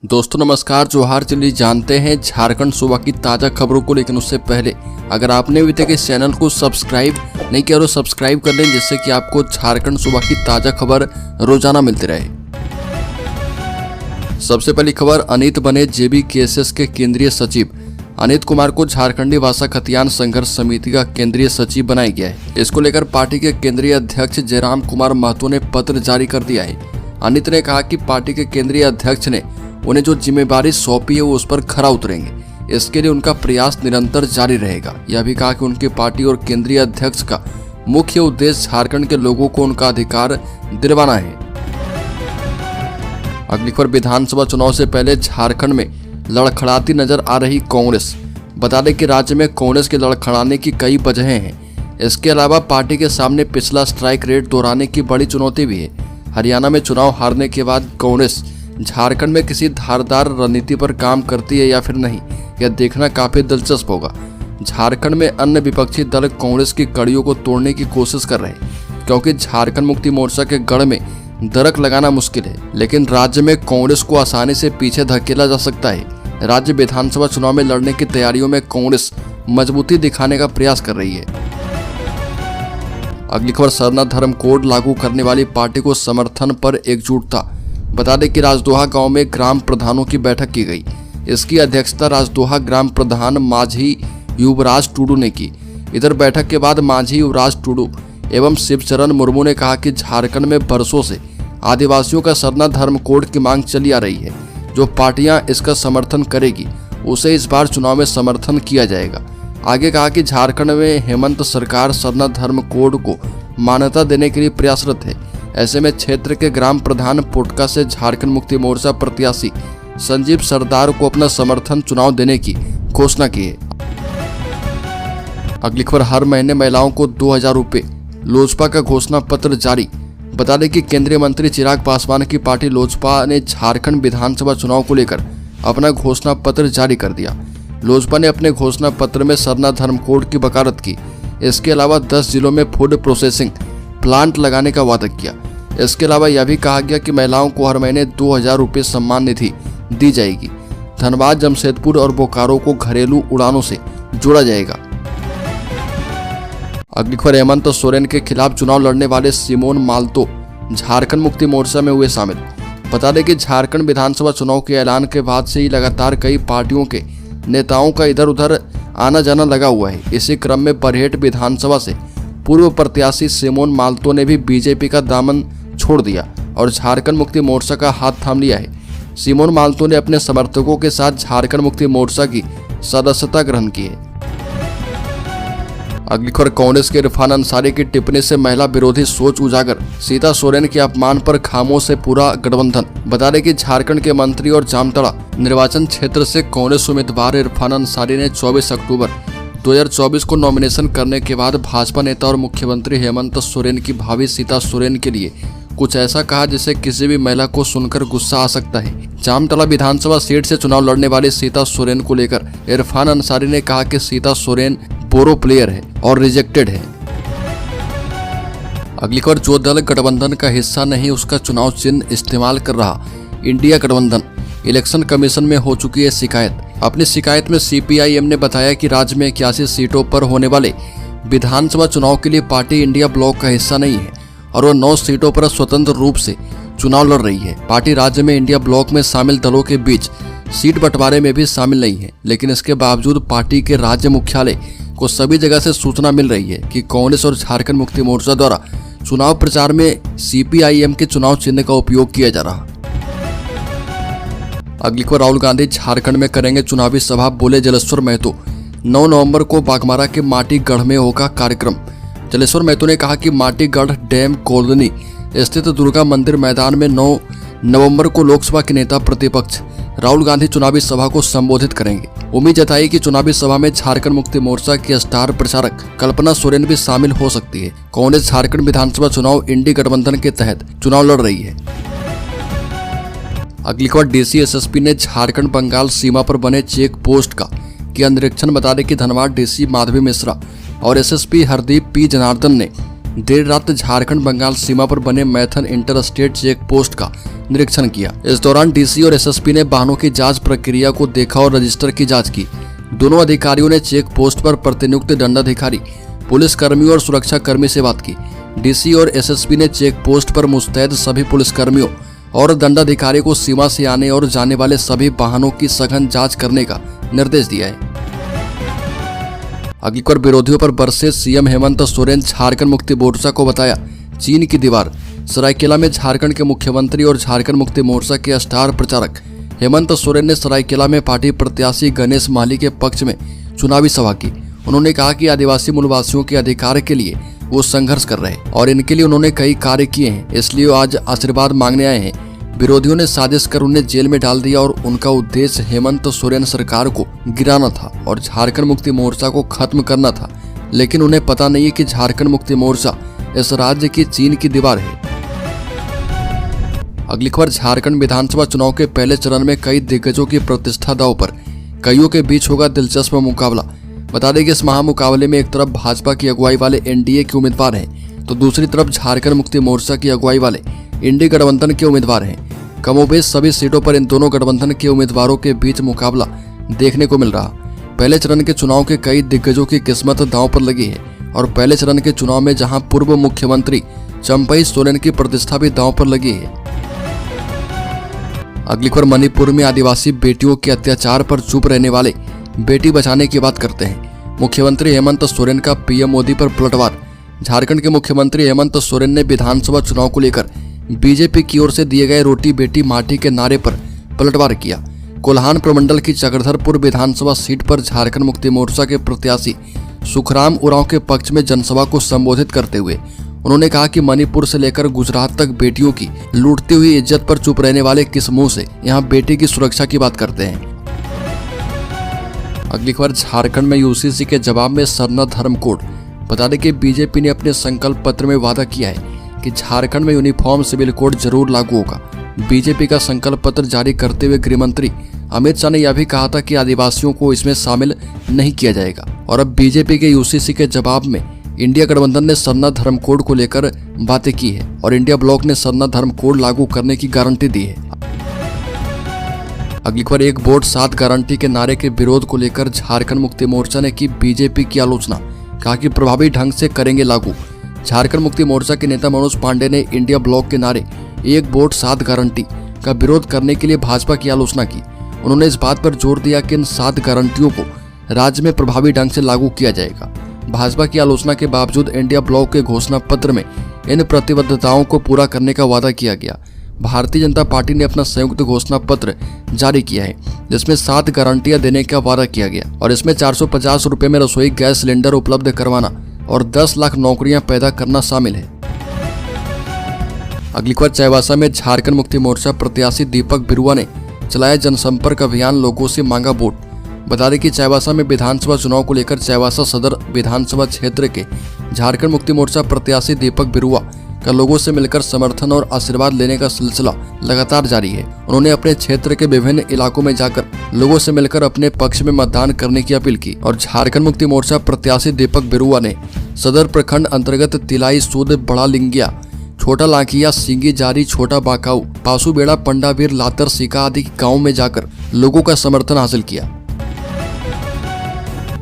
दोस्तों नमस्कार, जोहार। चलिए जानते हैं झारखंड सूबा की ताज़ा खबरों को, लेकिन उससे पहले अगर आपने अभी तक इस चैनल को सब्सक्राइब नहीं किया तो सब्सक्राइब कर लें, जिससे कि आपको झारखंड सूबा की ताज़ा खबर रोजाना मिलती रहे। सबसे पहली खबर, अनित बने JBKSS के केंद्रीय सचिव। अनित कुमार को झारखंडी भाषा खतियान संघर्ष समिति का केंद्रीय सचिव बनाया गया है। इसको लेकर पार्टी के केंद्रीय अध्यक्ष जयराम कुमार महतो ने पत्र जारी कर दिया है। अनित ने कहा कि पार्टी के केंद्रीय अध्यक्ष ने उन्हें जो जिम्मेदारी सौंपी है वो उस पर खरा उतरेंगे। इसके लिए उनका प्रयास निरंतर जारी रहेगा। यह भी कहा कि उनकी पार्टी और केंद्रीय अध्यक्ष का मुख्य उद्देश्य झारखंड के लोगों को उनका अधिकार दिलवाना है। अगली खबर, विधानसभा चुनाव से पहले झारखंड में लड़खड़ाती नजर आ रही कांग्रेस। बता दें कि राज्य में कांग्रेस के लड़खड़ाने की कई वजहें हैं। इसके अलावा पार्टी के सामने पिछला स्ट्राइक रेट दोहराने की बड़ी चुनौती भी है। हरियाणा में चुनाव हारने के बाद कांग्रेस झारखंड में किसी धारदार रणनीति पर काम करती है या फिर नहीं, यह देखना काफी दिलचस्प होगा। झारखंड में अन्य विपक्षी दल कांग्रेस की कड़ियों को तोड़ने की कोशिश कर रहे हैं, क्योंकि झारखंड मुक्ति मोर्चा के गढ़ में दरक लगाना मुश्किल है, लेकिन राज्य में कांग्रेस को आसानी से पीछे धकेला जा सकता है। राज्य विधानसभा चुनाव में लड़ने की तैयारियों में कांग्रेस मजबूती दिखाने का प्रयास कर रही है। अगली खबर, सरना धर्म कोड लागू करने वाली पार्टी को समर्थन पर एकजुटता। बता दें कि राजदोहा गांव में ग्राम प्रधानों की बैठक की गई। इसकी अध्यक्षता राजदोहा ग्राम प्रधान माझी युवराज टुडू ने की। इधर बैठक के बाद माझी युवराज टुडू एवं शिवचरण मुर्मू ने कहा कि झारखंड में बरसों से आदिवासियों का सरना धर्म कोड की मांग चली आ रही है। जो पार्टियां इसका समर्थन करेगी उसे इस बार चुनाव में समर्थन किया जाएगा। आगे कहा कि झारखंड में हेमंत सरकार सरना धर्म कोड को मान्यता देने के लिए प्रयासरत है। ऐसे में क्षेत्र के ग्राम प्रधान पोटका से झारखंड मुक्ति मोर्चा प्रत्याशी संजीव सरदार को अपना समर्थन चुनाव देने की घोषणा की है। अगली खबर, हर महीने महिलाओं को 2000 रुपए, लोजपा का घोषणा पत्र जारी। बता दें कि केंद्रीय मंत्री चिराग पासवान की पार्टी लोजपा ने झारखंड विधानसभा चुनाव को लेकर अपना घोषणा पत्र जारी कर दिया। लोजपा ने अपने घोषणा पत्र में सरना धर्म कोड की वकालत की। इसके अलावा 10 जिलों में फूड प्रोसेसिंग प्लांट लगाने का वादा किया। इसके अलावा यह भी कहा गया कि महिलाओं को हर महीने 2000 रुपये सम्मान निधि दी जाएगी। धनबाद, जमशेदपुर और बोकारो को घरेलू उड़ानों से जोड़ा जाएगा। अगली खबर, हेमंत सोरेन के खिलाफ चुनाव लड़ने वाले सिमोन मालतो झारखंड मुक्ति मोर्चा में हुए शामिल। बता दें कि झारखंड विधानसभा चुनाव के ऐलान के बाद से ही लगातार कई पार्टियों के नेताओं का इधर उधर आना जाना लगा हुआ है। इसी क्रम में बरहेट विधानसभा से पूर्व प्रत्याशी सिमोन मालतो ने भी बीजेपी का दामन छोड़ दिया और झारखंड मुक्ति मोर्चा का हाथ थाम लिया है। सिमोन मालतो ने अपने समर्थकों के साथ झारखंड मुक्ति मोर्चा की सदस्यता ग्रहण की है। अगली खबर, कांग्रेस के इरफान अंसारी की टिप्पणी से महिला विरोधी सोच उजागर। सीता सोरेन के अपमान पर खामोश है पूरा गठबंधन। बता दें कि झारखंड के मंत्री और जामताड़ा निर्वाचन क्षेत्र से कांग्रेस उम्मीदवार इरफान अंसारी ने 24 अक्टूबर 2024 को नॉमिनेशन करने के बाद भाजपा नेता और मुख्यमंत्री हेमंत सोरेन की भाभी सीता सोरेन के लिए कुछ ऐसा कहा जिसे किसी भी महिला को सुनकर गुस्सा आ सकता है। जामताड़ा विधानसभा सीट से चुनाव लड़ने वाली सीता सोरेन को लेकर इरफान अंसारी ने कहा कि सीता सोरेन बोरो प्लेयर है और रिजेक्टेड है। अगली खबर, जो दल गठबंधन का हिस्सा नहीं उसका चुनाव चिन्ह इस्तेमाल कर रहा इंडिया गठबंधन। इलेक्शन कमीशन में हो चुकी है शिकायत। अपनी शिकायत में CPIM ने बताया कि राज्य में 81 सीटों पर होने वाले विधानसभा चुनाव के लिए पार्टी इंडिया ब्लॉक का हिस्सा नहीं है और वह 9 सीटों पर स्वतंत्र रूप से चुनाव लड़ रही है। पार्टी राज्य में इंडिया ब्लॉक में शामिल दलों के बीच सीट बंटवारे में भी शामिल नहीं है, लेकिन इसके बावजूद पार्टी के राज्य मुख्यालय को सभी जगह से सूचना मिल रही है कि कांग्रेस और झारखंड मुक्ति मोर्चा द्वारा चुनाव प्रचार में CPIM के चुनाव चिन्ह का उपयोग किया जा रहा। अगली खबर, राहुल गांधी झारखंड में करेंगे चुनावी सभा, बोले जलेश्वर महतो। 9 नवंबर को बागमारा के माटीगढ़ में होगा कार्यक्रम। जलेश्वर महतो ने कहा कि माटीगढ़ डैम कॉलोनी स्थित दुर्गा मंदिर मैदान में 9 नवंबर को लोकसभा के नेता प्रतिपक्ष राहुल गांधी चुनावी सभा को संबोधित करेंगे। उम्मीद जताई कि चुनावी सभा में झारखंड मुक्ति मोर्चा की स्टार प्रचारक कल्पना सोरेन भी शामिल हो सकती है। कांग्रेस झारखंड विधानसभा चुनाव इंडी गठबंधन के तहत चुनाव लड़ रही है। अगली खबर, DC SSP ने झारखंड बंगाल सीमा पर बने चेक पोस्ट का किया निरीक्षण। बता दें कि धनबाद DC माधवी मिश्रा और SSP हरदीप P जनार्दन ने देर रात झारखंड बंगाल सीमा पर बने Maithon inter state check post का निरीक्षण किया। इस दौरान डीसी और एसएसपी ने वाहनों की जांच प्रक्रिया को देखा और रजिस्टर की जांच की। दोनों अधिकारियों ने चेक पोस्ट पर प्रतिनियुक्त दंडाधिकारी, पुलिस कर्मियों और सुरक्षा कर्मी से बात की। डीसी और एसएसपी ने चेक पोस्ट पर मुस्तैद सभी पुलिस कर्मियों और दंडाधिकारी को सीमा से आने और जाने वाले सभी वाहनों की सघन जांच करने का निर्देश दिया है। अगली खबर, विरोधियों पर बरसे सीएम हेमंत सोरेन, झारखंड मुक्ति मोर्चा को बताया चीन की दीवार। सरायकेला में झारखंड के मुख्यमंत्री और झारखंड मुक्ति मोर्चा के स्टार प्रचारक हेमंत सोरेन ने सरायकेला में पार्टी प्रत्याशी गणेश माली के पक्ष में चुनावी सभा की। उन्होंने कहा कि आदिवासी मूलवासियों के अधिकार के लिए वो संघर्ष कर रहे हैं और इनके लिए उन्होंने कई कार्य किए हैं, इसलिए आज आशीर्वाद मांगने आए हैं। विरोधियों ने साजिश कर उन्हें जेल में डाल दिया और उनका उद्देश्य हेमंत सोरेन सरकार को गिराना था और झारखंड मुक्ति मोर्चा को खत्म करना था, लेकिन उन्हें पता नहीं है कि झारखंड मुक्ति मोर्चा इस राज्य की चीन की दीवार है। अगली खबर, झारखंड विधानसभा चुनाव के पहले चरण में कई दिग्गजों की प्रतिष्ठा दांव पर, कईयों के बीच होगा दिलचस्प मुकाबला। बता दें कि इस महामुकाबले में एक तरफ भाजपा की अगुवाई वाले एनडीए के उम्मीदवार हैं, तो दूसरी तरफ झारखंड मुक्ति मोर्चा की अगुवाई वाले इंडी गठबंधन के उम्मीदवार हैं। कमोबेश सभी सीटों पर इन दोनों गठबंधन के उम्मीदवारों के बीच मुकाबला देखने को मिल रहा। पहले चरण के चुनाव के कई दिग्गजों की किस्मत दांव पर लगी है और पहले चरण के चुनाव में जहां पूर्व मुख्यमंत्री चंपई सोरेन की प्रतिष्ठा भी दांव पर लगी है। अगली खबर, मणिपुर में आदिवासी बेटियों के अत्याचार पर चुप रहने वाले बेटी बचाने की बात करते हैं। मुख्यमंत्री हेमंत सोरेन का पीएम मोदी पर पलटवार। झारखंड के मुख्यमंत्री हेमंत सोरेन ने विधानसभा चुनाव को लेकर बीजेपी की ओर से दिए गए रोटी बेटी माटी के नारे पर पलटवार किया। कोल्हान प्रमंडल की चक्रधरपुर विधानसभा सीट पर झारखंड मुक्ति मोर्चा के प्रत्याशी सुखराम उरांव के पक्ष में जनसभा को संबोधित करते हुए उन्होंने कहा कि मणिपुर से लेकर गुजरात तक बेटियों की लूटती हुई इज्जत पर चुप रहने वाले किस मुंह से यहाँ बेटी की सुरक्षा की बात करते हैं। अगली खबर, झारखंड में यूसीसी के जवाब में सरना धर्म कोड। बता दें कि बीजेपी ने अपने संकल्प पत्र में वादा किया है कि झारखंड में यूनिफॉर्म सिविल कोड जरूर लागू होगा। बीजेपी का संकल्प पत्र जारी करते हुए गृह मंत्री अमित शाह ने यह भी कहा था कि आदिवासियों को इसमें शामिल नहीं किया जाएगा। और अब बीजेपी के यूसीसी के जवाब में इंडिया गठबंधन ने सरना धर्म कोड को लेकर बातें की है और इंडिया ब्लॉक ने सरना धर्म कोड लागू करने की गारंटी दी है। अगली खबर, एक वोट 7 गारंटी के नारे के विरोध को लेकर झारखंड मुक्ति मोर्चा ने की बीजेपी की आलोचना। कहा कि प्रभावी ढंग से करेंगे लागू। झारखंड मुक्ति मोर्चा के नेता मनोज पांडे ने इंडिया ब्लॉक के नारे एक वोट 7 गारंटी का विरोध करने के लिए भाजपा की आलोचना की। उन्होंने इस बात पर जोर दिया कि इन 7 गारंटियों को राज्य में प्रभावी ढंग से लागू किया जाएगा। भाजपा की आलोचना के बावजूद इंडिया ब्लॉक के घोषणा पत्र में इन प्रतिबद्धताओं को पूरा करने का वादा किया गया। भारतीय जनता पार्टी ने अपना संयुक्त घोषणा पत्र जारी किया है जिसमें 7 गारंटियां देने का वादा किया गया और इसमें 450 रुपए में रसोई गैस सिलेंडर उपलब्ध करवाना और 10 लाख नौकरियां पैदा करना शामिल है। अगली खबर, चाईबासा में झारखंड मुक्ति मोर्चा प्रत्याशी दीपक बिरुआ ने चलाया जनसंपर्क अभियान, लोगों से मांगा वोट। बता दें कि चाईबासा में विधानसभा चुनाव को लेकर चाईबासा सदर विधानसभा क्षेत्र के झारखंड मुक्ति मोर्चा प्रत्याशी दीपक बिरुआ का लोगों से मिलकर समर्थन और आशीर्वाद लेने का सिलसिला लगातार जारी है। उन्होंने अपने क्षेत्र के विभिन्न इलाकों में जाकर लोगों से मिलकर अपने पक्ष में मतदान करने की अपील की और झारखंड मुक्ति मोर्चा प्रत्याशी दीपक बिरुआ ने सदर प्रखंड अंतर्गत तिलाई, सूद, बड़ा लिंगिया, छोटा लाखिया, सिंगी जारी, छोटा बाकाऊ, पासूबेड़ा, पंडावीर, लातर, सीका आदि गाँव में जाकर लोगों का समर्थन हासिल किया।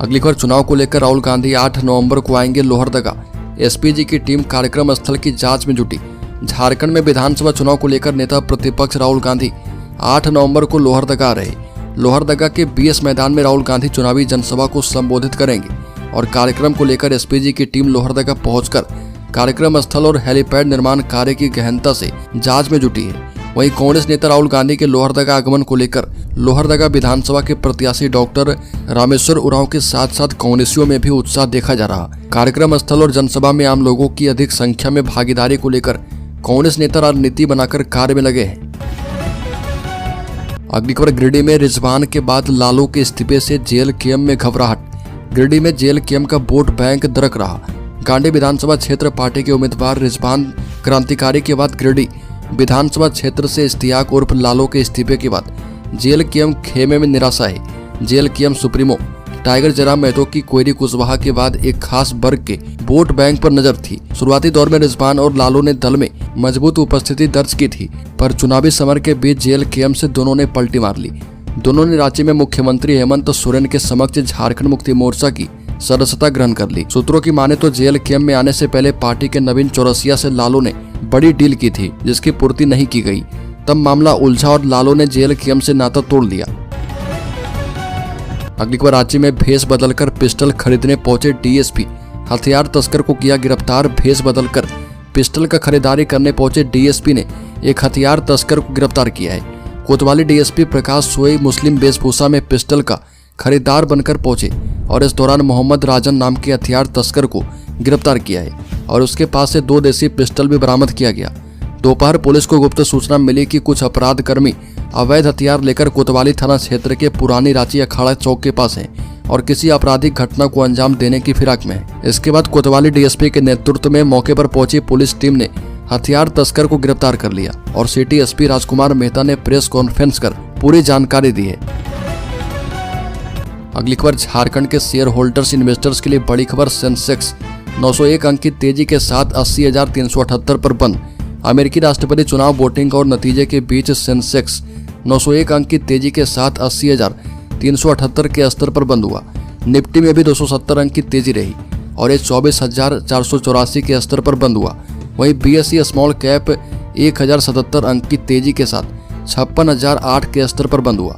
अगली खबर, चुनाव को लेकर राहुल गांधी 8 नवंबर को आएंगे लोहरदगा। एसपीजी की टीम कार्यक्रम स्थल की जांच में जुटी। झारखंड में विधानसभा चुनाव को लेकर नेता प्रतिपक्ष राहुल गांधी 8 नवंबर को लोहरदगा रहे। लोहरदगा के बीएस मैदान में राहुल गांधी चुनावी जनसभा को संबोधित करेंगे और कार्यक्रम को लेकर एसपीजी की टीम लोहरदगा पहुंचकर कार्यक्रम स्थल और हेलीपैड निर्माण कार्य की गहनता से जांच में जुटी है। वहीं कांग्रेस नेता राहुल गांधी के लोहरदगा आगमन को लेकर लोहरदगा विधानसभा के प्रत्याशी डॉक्टर रामेश्वर उरांव के साथ साथ कांग्रेसियों में भी उत्साह देखा जा रहा। कार्यक्रम स्थल और जनसभा में आम लोगों की अधिक संख्या में भागीदारी को लेकर कांग्रेस नेता रणनीति बनाकर कार्य में लगे हैं। अगली खबर, गिरिडीह में रिजवान के बाद लालू के इस्तीफे से जेल केएम में घबराहट। गिरिडीह में जेल केएम का वोट बैंक दरक रहा। गांडी विधानसभा क्षेत्र पार्टी के उम्मीदवार रिजवान क्रांतिकारी के बाद गिरिडीह विधानसभा क्षेत्र से इश्तियाक उर्फ लालू के इस्तीफे के बाद जेल केएम खेमे में निराशा है। जेल केएम सुप्रीमो टाइगर जयराम महतो की कोयरी कुशवाहा के बाद एक खास वर्ग के वोट बैंक पर नजर थी। शुरुआती दौर में रिजवान और लालू ने दल में मजबूत उपस्थिति दर्ज की थी, पर चुनावी समर के बीच JLKM से दोनों ने पलटी मार ली। दोनों ने रांची में मुख्यमंत्री हेमंत सोरेन के समक्ष झारखंड मुक्ति मोर्चा की सदस्यता ग्रहण कर ली। सूत्रों की माने तो JLKM में आने से पहले पार्टी के नवीन चौरसिया से लालू ने बड़ी डील की थी, जिसकी पूर्ति नहीं की गई। तब मामला उलझा और लालू ने JLKM से नाता तोड़ लिया। अगली बार रांची में भेष बदलकर पिस्टल खरीदने पहुंचे DSP, हथियार तस्कर को किया गिरफ्तार। भेष बदलकर पिस्टल का खरीदारी करने पहुंचे DSP ने एक हथियार तस्कर को गिरफ्तार किया है। कोतवाली DSP प्रकाश सोई मुस्लिम वेशभूषा में पिस्टल का खरीदार बनकर पहुंचे और इस दौरान मोहम्मद राजन नाम के हथियार तस्कर को गिरफ्तार किया है और उसके पास से 2 देसी पिस्टल भी बरामद किया गया। दोपहर पुलिस को गुप्त सूचना मिली कि कुछ अपराध कर्मी अवैध हथियार लेकर कोतवाली थाना क्षेत्र के पुरानी रांची अखाड़ा चौक के पास हैं और किसी आपराधिक घटना को अंजाम देने की फिराक में है। इसके बाद कोतवाली DSP के नेतृत्व में मौके पर पहुंची पुलिस टीम ने हथियार तस्कर को गिरफ्तार कर लिया और सिटी SP राजकुमार मेहता ने प्रेस कॉन्फ्रेंस कर पूरी जानकारी दी है। अगली खबर झारखंड के शेयर होल्डर्स इन्वेस्टर्स के लिए बड़ी खबर। सेंसेक्स 901 अंक की तेजी के साथ 80,378 पर बंद। अमेरिकी राष्ट्रपति चुनाव वोटिंग और नतीजे के बीच सेंसेक्स 901 अंक की तेजी के साथ 80,378 के स्तर पर बंद हुआ। निफ्टी में भी 270 अंक की तेजी रही और ये 24,484 के स्तर पर बंद हुआ। वहीं BSE स्मॉल कैप 1,077 अंक की तेजी के साथ 56,008 के स्तर पर बंद हुआ।